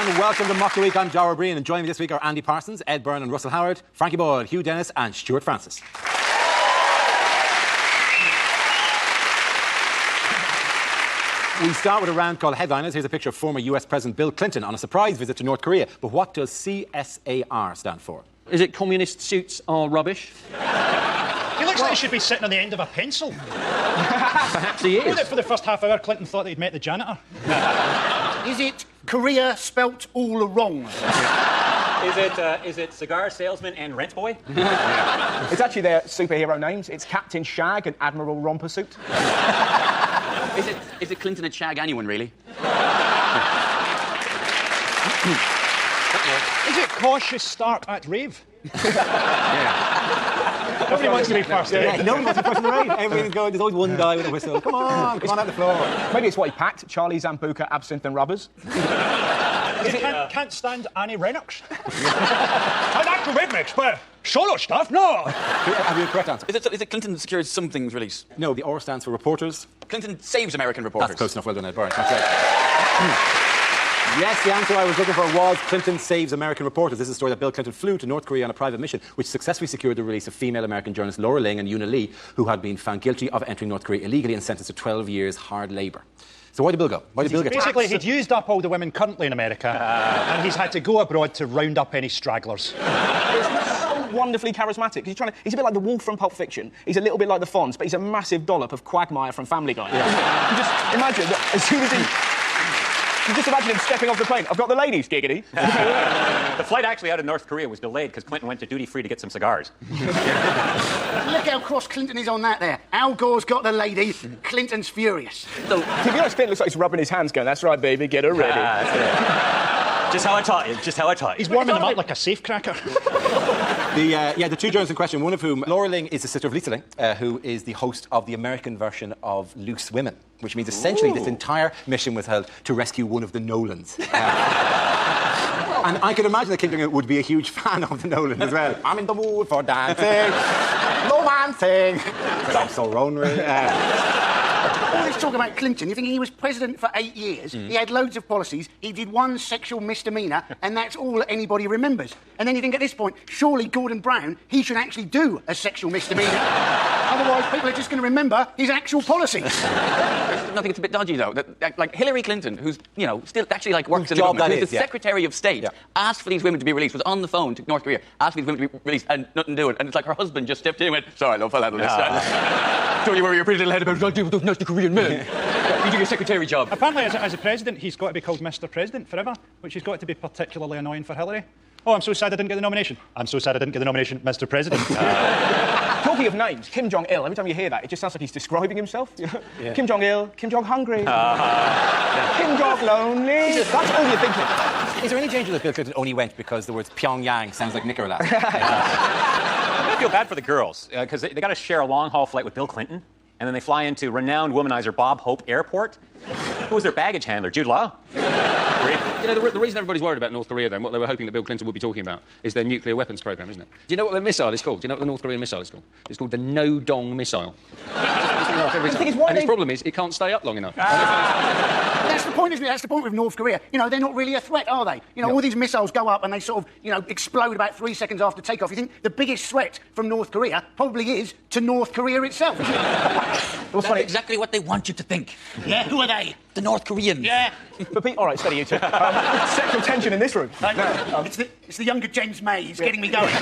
and welcome to Mock the Week. I'm Dara Breen, and joining me this week are Andy Parsons, Ed Byrne and Russell Howard, Frankie Boyle, Hugh Dennis and Stuart Francis. We start with a round called Headliners. Here's a picture of former US President Bill Clinton on a surprise visit to North Korea. But what does CSAR stand for? Is it communist suits are rubbish? He looks like he should be sitting on the end of a pencil. Perhaps he is. For the first half hour, Clinton thought he'd met the janitor. Is it Korea spelt all wrong? Is it cigar salesman and rent boy? It's actually their superhero names. It's Captain Shag and Admiral Rompersuit. Is it Clinton and Shag anyone, really? Is it cautious start at rave? Nobody wants to be first. Yeah, no one wants to be first in the rave. Everything's going. There's always one guy with a whistle. Come on out the floor. Maybe it's what he packed: Charlie, Zambuca, absinthe and rubbers. Can't stand Annie Lennox. I like the rhythmics, but solo stuff, no. Have you a correct answer? Is it Clinton secures some things release? No, the R stands for reporters. Clinton saves American reporters. That's close enough. Well done, Ed Byrne. That's right. Yes, the answer I was looking for was Clinton saves American reporters. This is a story that Bill Clinton flew to North Korea on a private mission, which successfully secured the release of female American journalists Laura Ling and Una Lee, who had been found guilty of entering North Korea illegally and sentenced to 12 years hard labour. So why did Bill go? Why did Bill get Basically, he'd used up all the women currently in America, and he's had to go abroad to round up any stragglers. Wonderfully charismatic. He's a bit like the wolf from Pulp Fiction. He's a little bit like the Fonz, but he's a massive dollop of Quagmire from Family Guy. Yeah. You just imagine that as soon as you just imagine him stepping off the plane. I've got the ladies, giggity. The flight actually out of North Korea was delayed because Clinton went to duty-free to get some cigars. Look how cross Clinton is on that there. Al Gore's got the lady, Clinton's furious. So, to be honest, Clinton looks like he's rubbing his hands going, that's right, baby, get her ready. Just how I taught you. He's warming them up like a safecracker. The two journalists in question, one of whom, Laura Ling, is the sister of Lisa Ling, who is the host of the American version of Loose Women, which means essentially this entire mission was held to rescue one of the Nolans. And I can imagine that Kim Jong-un would be a huge fan of the Nolans as well. I'm in the mood for dancing, romancing, but I'm so lonely. All this talk about Clinton, you think he was president for 8 years, he had loads of policies, he did one sexual misdemeanour, and that's all that anybody remembers. And then you think at this point, surely Gordon Brown, he should actually do a sexual misdemeanour. Otherwise, people are just going to remember his actual policies. I think it's a bit dodgy, though. Like Hillary Clinton, who's, still actually, works in the government, who's the Secretary of State, asked for these women to be released, was on the phone to North Korea, asked for these women to be released, and nothing doing. And it's like her husband just stepped in and went, sorry, love, I'll handle this. Don't you worry your pretty little head about what I do with those nasty Korean men. You do your secretary job. Apparently, as a president, he's got to be called Mr. President forever, which has got to be particularly annoying for Hillary. Oh, I'm so sad I didn't get the nomination. I'm so sad I didn't get the nomination, Mr. President. Talking of names, Kim Jong-il, every time you hear that, it just sounds like he's describing himself. Yeah. Kim Jong-il, Kim Jong-hungry, Kim Jong-lonely. That's all you're thinking. Is there any danger that Bill Clinton only went because the words Pyongyang sounds like Nicola? I feel bad for the girls because they got to share a long-haul flight with Bill Clinton, and then they fly into renowned womanizer Bob Hope Airport. Who was their baggage handler? Jude Law? The reason everybody's worried about North Korea, then, what they were hoping that Bill Clinton would be talking about, is their nuclear weapons program, isn't it? Do you know what the missile is called? Do you know what the North Korean missile is called? It's called the No-Dong missile. And his problem is it can't stay up long enough. That's the point, isn't it? That's the point with North Korea. They're not really a threat, are they? All these missiles go up and they sort of, explode about 3 seconds after takeoff. You think the biggest threat from North Korea probably is to North Korea itself, isn't it? That's exactly what they want you to think. Yeah, who are they? The North Koreans. Yeah. But all right, steady you two. Sexual tension in this room. It's the younger James May. He's getting me going.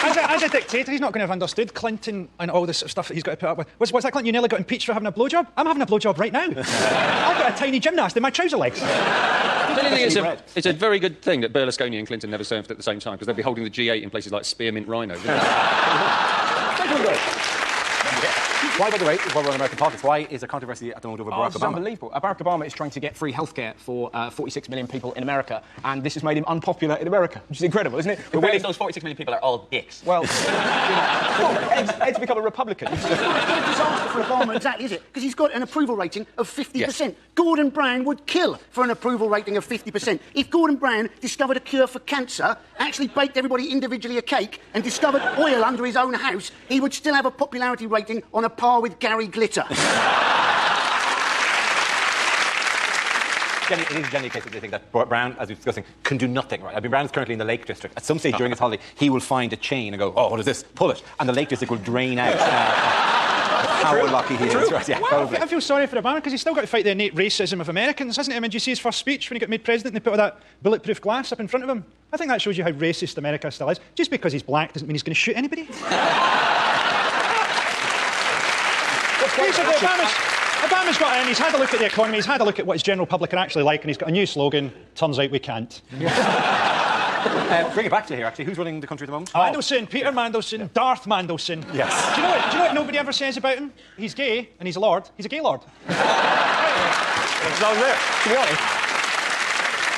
As a dictator, he's not going to have understood Clinton and all this sort of stuff that he's got to put up with. What's that, Clinton? You nearly got impeached for having a blowjob? I'm having a blowjob right now. I've got a tiny gymnast in my trouser legs. It's a very good thing that Berlusconi and Clinton never served at the same time, because they'd be holding the G8 in places like Spearmint Rhino. Why, by the way, while we're on American politics, why is there controversy at the moment over Barack Obama? It's unbelievable. Barack Obama is trying to get free healthcare for 46 million people in America, and this has made him unpopular in America, which is incredible, isn't it? But those 46 million people are all dicks. Well, Ed's become a Republican. It's not a disaster for Obama, exactly, is it? Because he's got an approval rating of 50%. Yes. Gordon Brown would kill for an approval rating of 50%. If Gordon Brown discovered a cure for cancer, actually baked everybody individually a cake, and discovered oil under his own house, he would still have a popularity rating on a par with Gary Glitter. generally a case that they think that Brown, as we're discussing, can do nothing, right? I mean, Brown is currently in the Lake District. At some stage during his holiday, he will find a chain and go, oh, what is this? Pull it. And the Lake District will drain out how unlucky he is. Right? Yeah, I feel sorry for Obama because he's still got to fight the innate racism of Americans, hasn't he? I mean, did you see his first speech when he got made president and they put all that bulletproof glass up in front of him? I think that shows you how racist America still is. Just because he's black doesn't mean he's going to shoot anybody. Basically, Obama's got in, he's had a look at the economy, he's had a look at what his general public are actually like, and he's got a new slogan, turns out we can't. Bring it back to here, actually. Who's running the country at the moment? Mandelson, Peter Mandelson, Darth Mandelson. Yes. Do you know what nobody ever says about him? He's gay, and he's a lord. He's a gay lord. It's all there, to be honest.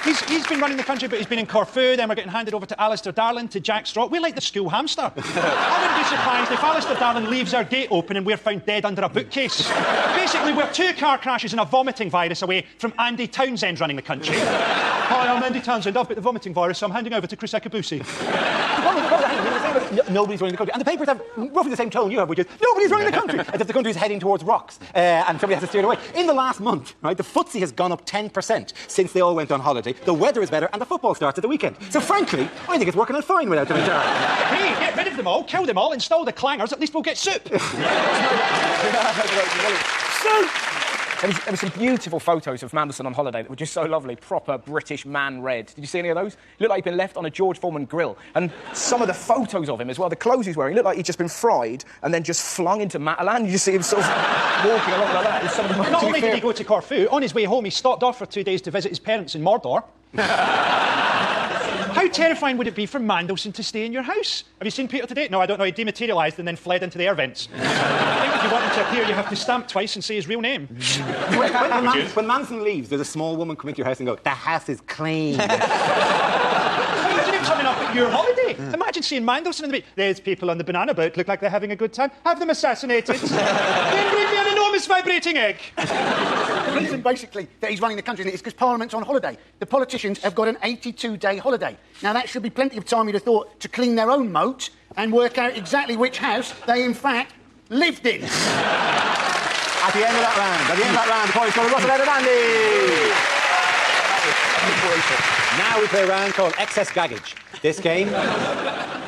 He's been running the country, but he's been in Corfu, then we're getting handed over to Alistair Darling, to Jack Straw. We're like the school hamster. I wouldn't be surprised if Alistair Darling leaves our gate open and we're found dead under a bookcase. Basically, we're 2 car crashes and a vomiting virus away from Andy Townsend running the country. Hi, I'm Andy Townsend. I've got the vomiting virus, so I'm handing over to Chris Ekabusi. Nobody's running the country. And the papers have roughly the same tone you have, which is nobody's running the country, as if the country is heading towards rocks and somebody has to steer it away. In the last month, right, the FTSE has gone up 10% since they all went on holiday. The weather is better and the football starts at the weekend. So frankly, I think it's working out fine without them in charge. Hey, get rid of them all, kill them all, install the clangers, at least we'll get soup. There were some beautiful photos of Mandelson on holiday that were just so lovely, proper British man red. Did you see any of those? He looked like he'd been left on a George Foreman grill. And some of the photos of him as well, the clothes he's wearing, he looked like he'd just been fried and then just flung into Matalan. You just see him sort of walking along like that. Some of the most Not only did he go to Corfu, on his way home he stopped off for 2 days to visit his parents in Mordor. How terrifying would it be for Mandelson to stay in your house? Have you seen Peter today? No, I don't know. He dematerialised and then fled into the air vents. I think if you want him to appear, you have to stamp twice and say his real name. When Manson leaves, there's a small woman come into your house and go, the house is clean. Imagine him coming up at your holiday. Imagine seeing Mandelson in the beach. There's people on the banana boat look like they're having a good time. Have them assassinated. Then bring me an enormous vibrating egg. The reason, basically, that he's running the country is because Parliament's on holiday. The politicians have got an 82-day holiday. Now, that should be plenty of time, you'd have thought, to clean their own moat and work out exactly which house they, in fact, lived in. At the end of that round, the points go to Russell and Andy. Now we play a round called Excess Baggage. This game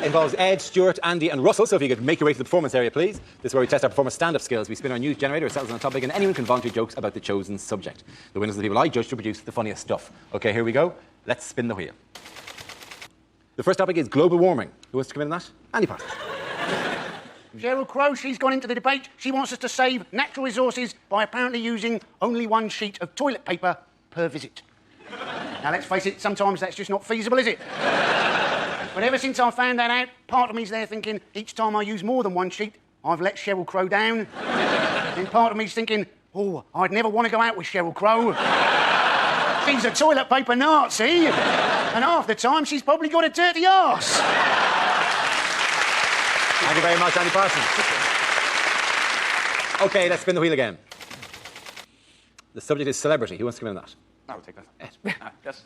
involves Ed, Stuart, Andy and Russell, so if you could make your way to the performance area, please. This is where we test our performance stand-up skills. We spin our news generator, it settles on a topic, and anyone can volunteer jokes about the chosen subject. The winners are the people I judge to produce the funniest stuff. OK, here we go. Let's spin the wheel. The first topic is global warming. Who wants to come in on that? Andy Parsons. Sheryl Crow, she's gone into the debate. She wants us to save natural resources by apparently using only 1 sheet of toilet paper per visit. Now, let's face it, sometimes that's just not feasible, is it? But ever since I found that out, part of me's there thinking, each time I use more than 1 sheet, I've let Sheryl Crow down. Then part of me's thinking, oh, I'd never want to go out with Sheryl Crow. She's a toilet paper Nazi. And half the time, she's probably got a dirty arse. Thank you very much, Andy Parsons. OK, let's spin the wheel again. The subject is celebrity. Who wants to come in on that? I will take that. Yes.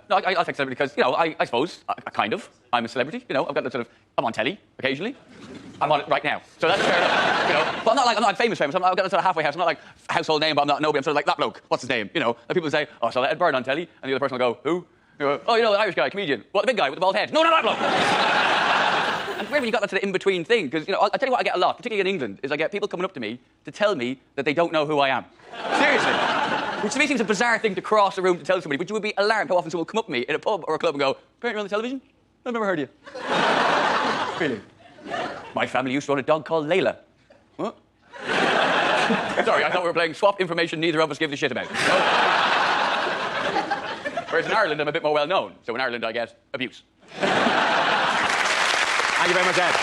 No, I'll take celebrity because, you know, I suppose, kind of, I'm a celebrity. You know, I've got the sort of, I'm on telly occasionally. I'm on it right now. So that's fair enough, you know. But I'm not like famous. I've got the sort of halfway house. I'm not like household name, but I'm not nobody. I'm sort of like that bloke. What's his name? You know, and people say, oh, I saw Ed Byrne on telly. And the other person will go, who? You go, oh, you know, the Irish guy, comedian. What, the big guy with the bald head? No, not that bloke. And really, you got that sort of in-between thing. Because, you know, I'll tell you what I get a lot, particularly in England, is I get people coming up to me to tell me that they don't know who I am. Seriously. Which to me seems a bizarre thing to cross the room to tell somebody, but you would be alarmed how often someone will come up to me in a pub or a club and go, apparently you're on the television? I've never heard of you. Really? My family used to own a dog called Layla. What? Sorry, I thought we were playing swap information neither of us give a shit about. Whereas in Ireland, I'm a bit more well-known. So in Ireland, I get abuse. Thank you very much, Ed.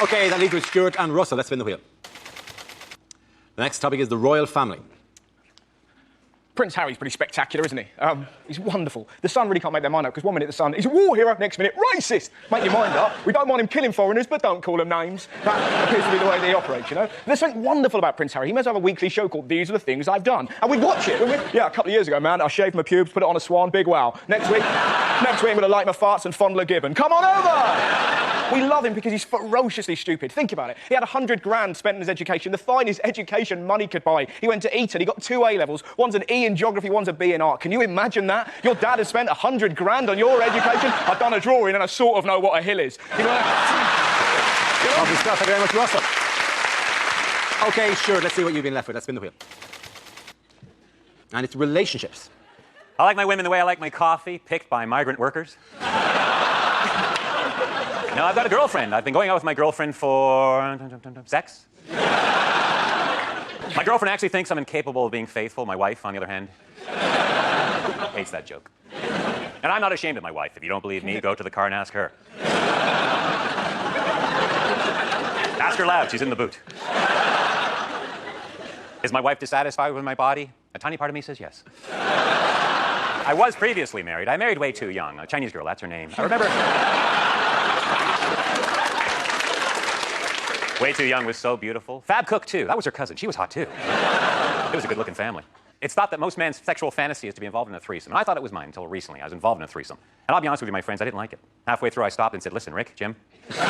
OK, that leaves with Stuart and Russell. Let's spin the wheel. The next topic is the royal family. Prince Harry's pretty spectacular, isn't he? He's wonderful. The Sun really can't make their mind up, because 1 minute the Sun, he's a war hero, next minute, racist! Make your mind up. We don't want him killing foreigners, but don't call them names. That appears to be the way they operate, you know? There's something wonderful about Prince Harry. He must have a weekly show called These Are the Things I've Done. And we'd watch it, wouldn't we? Yeah, a couple of years ago, man, I shaved my pubes, put it on a swan, big wow. Next week, I'm going to light my farts and fondle a gibbon. Come on over! We love him because he's ferociously stupid. Think about it. He had 100 grand spent on his education, the finest education money could buy. He went to Eton, he got 2 A-levels. One's an E in geography, one's a B in art. Can you imagine that? Your dad has spent 100 grand on your education? I've done a drawing and I sort of know what a hill is. You know? Lovely stuff. Thank you very much, Russell. OK, sure, let's see what you've been left with. Let's spin the wheel. And it's relationships. I like my women the way I like my coffee, picked by migrant workers. No, I've got a girlfriend. I've been going out with my girlfriend for... sex? My girlfriend actually thinks I'm incapable of being faithful. My wife, on the other hand, hates that joke. And I'm not ashamed of my wife. If you don't believe me, go to the car and ask her. Ask her loud. She's in the boot. Is my wife dissatisfied with my body? A tiny part of me says yes. I was previously married. I married way too young. A Chinese girl, that's her name. I remember... Way Too Young was so beautiful. Fab Cook, too. That was her cousin. She was hot, too. It was a good-looking family. It's thought that most men's sexual fantasy is to be involved in a threesome. And I thought it was mine until recently. I was involved in a threesome. And I'll be honest with you, my friends, I didn't like it. Halfway through, I stopped and said, listen, Rick, Jim. Well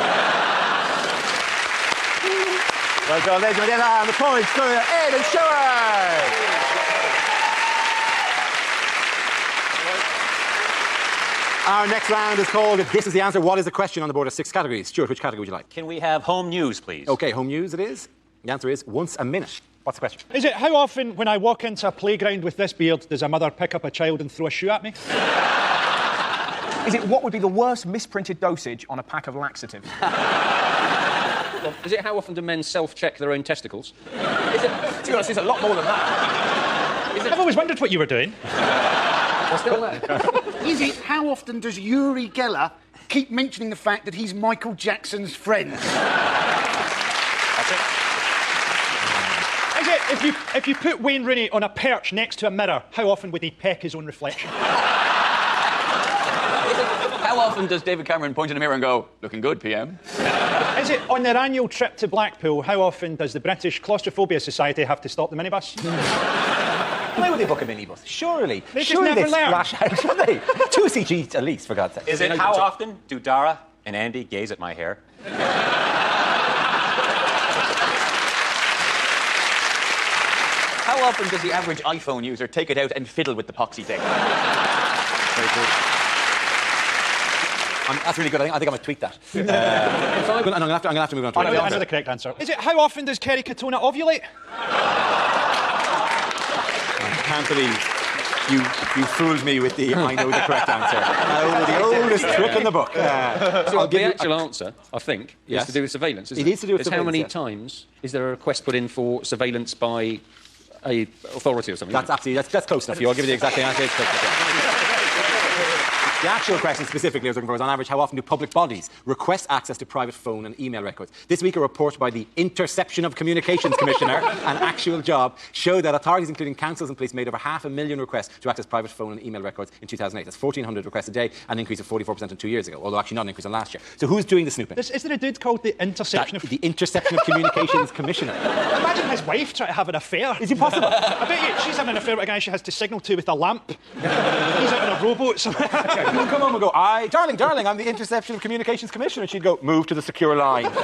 done, ladies and gentlemen. And the points go to Ed and Showers. Our next round is called This Is the Answer. What is the question on the board of 6 categories? Stuart, which category would you like? Can we have home news, please? OK, home news it is. The answer is once a minute. What's the question? Is it how often when I walk into a playground with this beard does a mother pick up a child and throw a shoe at me? Is it what would be the worst misprinted dosage on a pack of laxatives? Is it how often do men self-check their own testicles? Is it, to be honest, it's a lot more than that. I've always wondered what you were doing. What's still there? Is it how often does Uri Geller keep mentioning the fact that he's Michael Jackson's friend? That's it. Is it if you put Wayne Rooney on a perch next to a mirror, how often would he peck his own reflection? How often does David Cameron point in a mirror and go, looking good, PM? Is it on their annual trip to Blackpool, how often does the British Claustrophobia Society have to stop the minibus? Why would they book a minibus? Surely. They just Surely never they learn. splash out, should they? 2 CGs at least, for God's sake. Is it how often do Dara and Andy gaze at my hair? How often does the average iPhone user take it out and fiddle with the poxy thing? Very good. That's really good. I think I'm going to tweet that. I'm going to have to move on to I know the correct answer. Is it how often does Kerry Katona ovulate? I can't believe you fooled me with the I know the correct answer. The oldest trick in the book. So the actual answer, I think, Yes. is to do with surveillance. It is to do with It's how many surveillance, yes. times is there a request put in for surveillance by a authority or something? That's close enough for you. I'll give you the exact answer. It's close enough. The actual question specifically I was looking for was, on average, how often do public bodies request access to private phone and email records? This week, a report by the Interception of Communications Commissioner, an actual job, showed that authorities, including councils and police, made over 500,000 requests to access private phone and email records in 2008. That's 1,400 requests a day, an increase of 44% in 2 years ago, although actually not an increase in last year. So who's doing the snooping? Is there a dude called the Interception of... The Interception of Communications Commissioner. Imagine his wife trying to have an affair. Is it possible? I bet you she's having an affair with a guy she has to signal to with a lamp. He's out in a rowboat somewhere. He'll come home and go, darling, I'm the Interception of Communications Commissioner. And she'd go, move to the secure line. Do you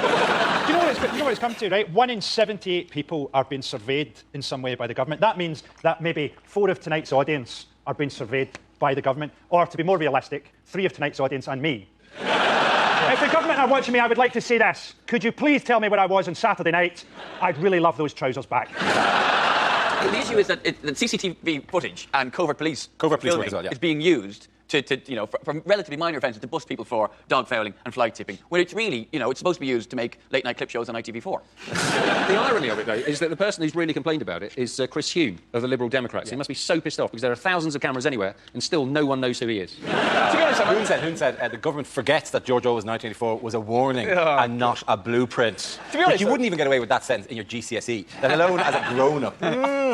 know what it's come to, right? 1 in 78 people are being surveyed in some way by the government. That means that maybe 4 of tonight's audience are being surveyed by the government. Or, to be more realistic, 3 of tonight's audience and me. If the government are watching me, I would like to say this. Could you please tell me where I was on Saturday night? I'd really love those trousers back. The issue is that CCTV footage and covert police filming as well, yeah. is being used to for relatively minor offences to bust people for dog fouling and fly tipping, when it's really, it's supposed to be used to make late-night clip shows on ITV4. The irony of it, though, is that the person who's really complained about it is Chris Hume of the Liberal Democrats. Yeah. He must be so pissed off because there are thousands of cameras anywhere and still no one knows who he is. To be honest, Hoon said the government forgets that George Orwell's 1984 was a warning and not a blueprint. To be honest, you wouldn't even get away with that sentence in your GCSE, let alone as a grown-up.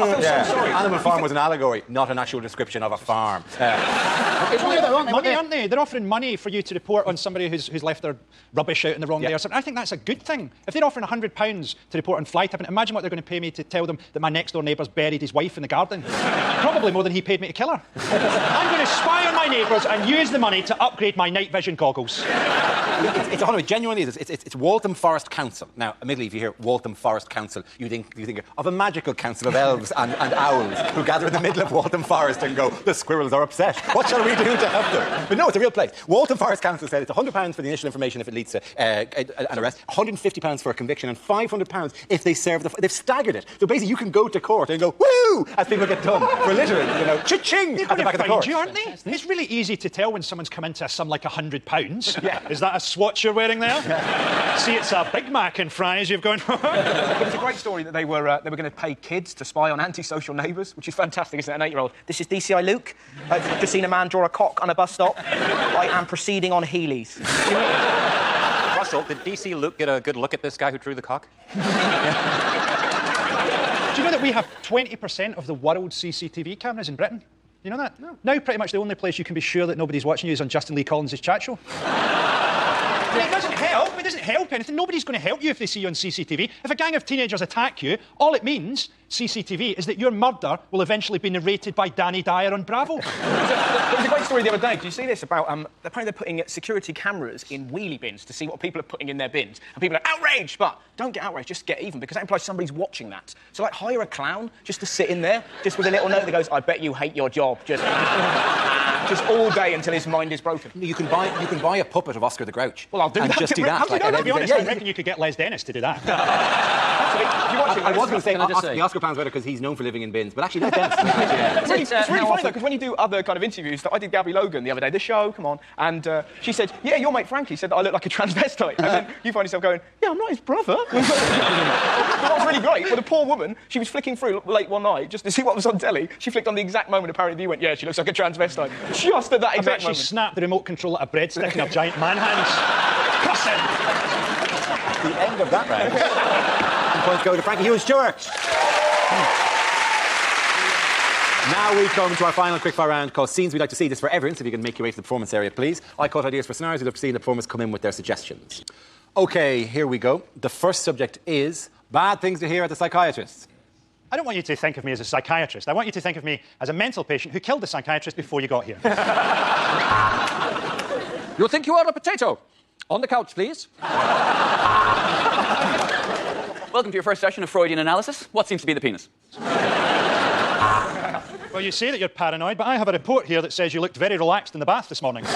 I feel so sorry. Animal Farm was an allegory, not an actual description of a farm. It's money, though, aren't they? They're offering money for you to report on somebody who's left their rubbish out in the wrong day or something. I think that's a good thing. If they're offering £100 to report on fly tipping, imagine what they're going to pay me to tell them that my next-door neighbour's buried his wife in the garden. Probably more than he paid me to kill her. I'm going to spy on my neighbours and use the money to upgrade my night vision goggles. It genuinely is. It's Waltham Forest Council. Now, admittedly, if you hear Waltham Forest Council, you think of a magical council of elves and owls who gather in the middle of Waltham Forest and go, the squirrels are upset. What shall we do to help them? But no, it's a real place. Waltham Forest Council said it's £100 for the initial information if it leads to an arrest, £150 for a conviction, and £500 if they serve they've staggered it. So basically, you can go to court and go, woo, as people get done for littering, cha-ching at the back of the court. You, aren't they? It's really easy to tell when someone's come into a sum like £100. Yeah. Is that a swatch you're wearing there? Yeah. See, it's a Big Mac and fries you've gone for. It was a great story that they were going to pay kids to spy on antisocial neighbours, which is fantastic, isn't it? An 8-year-old. This is DCI Luke. I've just seen a man draw a cock on a bus stop. I am proceeding on Heelys. Russell, did DC Luke get a good look at this guy who drew the cock? Do you know that we have 20% of the world's CCTV cameras in Britain? You know that? No. Now pretty much the only place you can be sure that nobody's watching you is on Justin Lee Collins' chat show. It doesn't help. It doesn't help anything. Nobody's going to help you if they see you on CCTV. If a gang of teenagers attack you, all it means, CCTV, is that your murder will eventually be narrated by Danny Dyer on Bravo. There was a great story the other day. Did you see this about apparently they're putting security cameras in wheelie bins to see what people are putting in their bins, and people are outraged, but don't get outraged, just get even, because that implies somebody's watching that. So like hire a clown just to sit in there, just with a little note that goes, I bet you hate your job, just all day until his mind is broken. You can buy a puppet of Oscar the Grouch. Well, I'll do that. Just do that. To be honest, I reckon you could get Les Dennis to do that. I was going to say the Oscar pound's better because he's known for living in bins, but actually, no, Dennis. It's really funny though, because when you do other kind of interviews, I did Gabby Logan the other day, the show, come on, and she said, yeah, your mate Frankie said that I look like a transvestite, and then you find yourself going, yeah, I'm not his brother. But what was really great, well, the poor woman, she was flicking through late one night just to see what was on telly. She flicked on the exact moment apparently you went, yeah, she looks like a transvestite. Just at that exact moment. She snapped the remote control at a breadstick in her giant man hands. The end of that round. Points go to Frankie Hughes-Stewart. Now we come to our final quickfire round called Scenes We'd Like to See. This for everyone, so if you can make your way to the performance area, please. I caught ideas for scenarios. We'd love to see the performers come in with their suggestions. OK, here we go. The first subject is bad things to hear at the psychiatrist. I don't want you to think of me as a psychiatrist. I want you to think of me as a mental patient who killed the psychiatrist before you got here. You think you are a potato? On the couch, please. Welcome to your first session of Freudian analysis. What seems to be the penis? Well, you say that you're paranoid, but I have a report here that says you looked very relaxed in the bath this morning.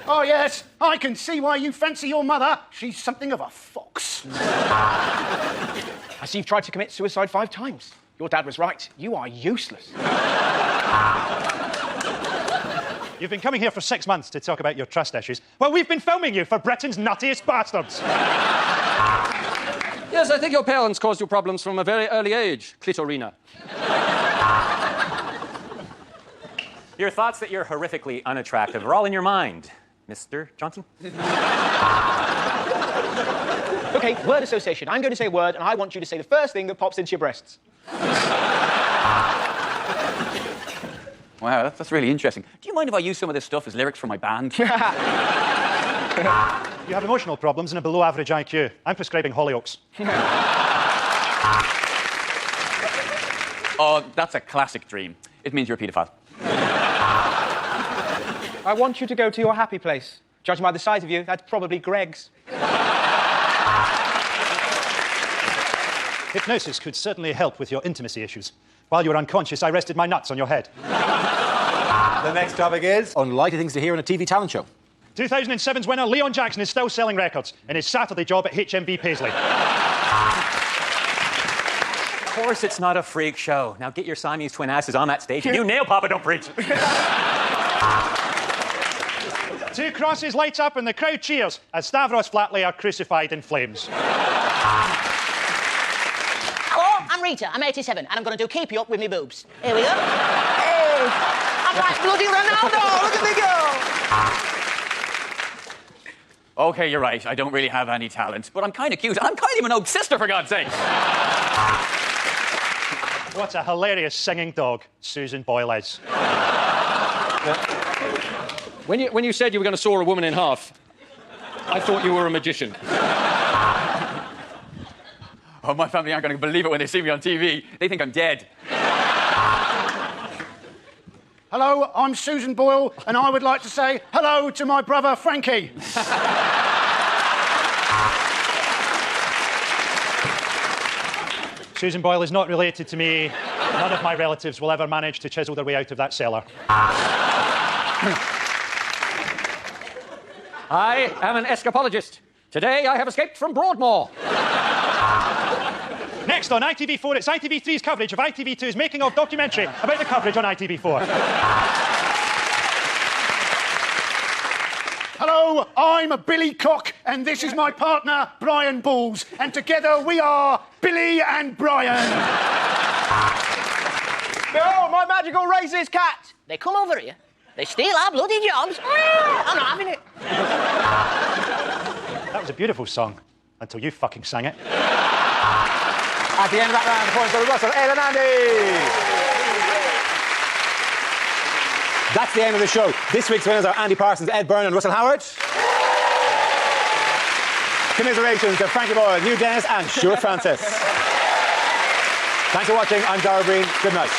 Oh, yes, I can see why you fancy your mother. She's something of a fox. I see you've tried to commit suicide 5 times. Your dad was right. You are useless. You've been coming here for 6 months to talk about your trust issues. Well, we've been filming you for Britain's nuttiest bastards. Yes, I think your parents caused you problems from a very early age, Clitorina. Your thoughts that you're horrifically unattractive are all in your mind, Mr. Johnson. OK, word association. I'm going to say a word, and I want you to say the first thing that pops into your breasts. Wow, that's really interesting. Do you mind if I use some of this stuff as lyrics for my band? You have emotional problems and a below-average IQ. I'm prescribing Hollyoaks. Oh, that's a classic dream. It means you're a paedophile. I want you to go to your happy place. Judging by the size of you, that's probably Greg's. Hypnosis could certainly help with your intimacy issues. While you were unconscious, I rested my nuts on your head. The next topic is unlikely things to hear on a TV talent show. 2007's winner, Leon Jackson, is still selling records in his Saturday job at HMV Paisley. Of course it's not a freak show. Now get your Siamese twin asses on that stage and you nail Papa, don't preach. 2 crosses lights up and the crowd cheers as Stavros Flatley are crucified in flames. Hello, I'm Rita. I'm 87, and I'm going to do Keep You Up with me boobs. Here we go. Hey, I'm like bloody Ronaldo. Look at me go. OK, you're right. I don't really have any talent, but I'm kind of cute. I'm Kylie Minogue's sister, for God's sake. What a hilarious singing dog Susan Boyle is. When you said you were going to saw a woman in half, I thought you were a magician. Oh, my family aren't going to believe it when they see me on TV. They think I'm dead. Hello, I'm Susan Boyle, and I would like to say hello to my brother Frankie. Susan Boyle is not related to me. None of my relatives will ever manage to chisel their way out of that cellar. I am an escapologist. Today I have escaped from Broadmoor. Next on ITV4, it's ITV3's coverage of ITV2's making-of documentary about the coverage on ITV4. Hello, I'm Billy Cock, and this is my partner, Brian Balls, and together we are Billy and Brian. Behold, my magical racist cat. They come over here, they steal our bloody jobs. I'm not having it. That was a beautiful song, until you fucking sang it. At the end of that round, the points go to Russell, Ed and Andy. That's the end of the show. This week's winners are Andy Parsons, Ed Byrne and Russell Howard. Commiserations to Frankie Boyle, Hugh Dennis and Stuart Francis. Thanks for watching. I'm Dara Breen. Good night.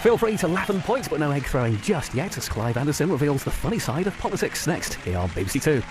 Feel free to laugh and point, but no egg throwing just yet, as Clive Anderson reveals the funny side of politics next here on BBC Two.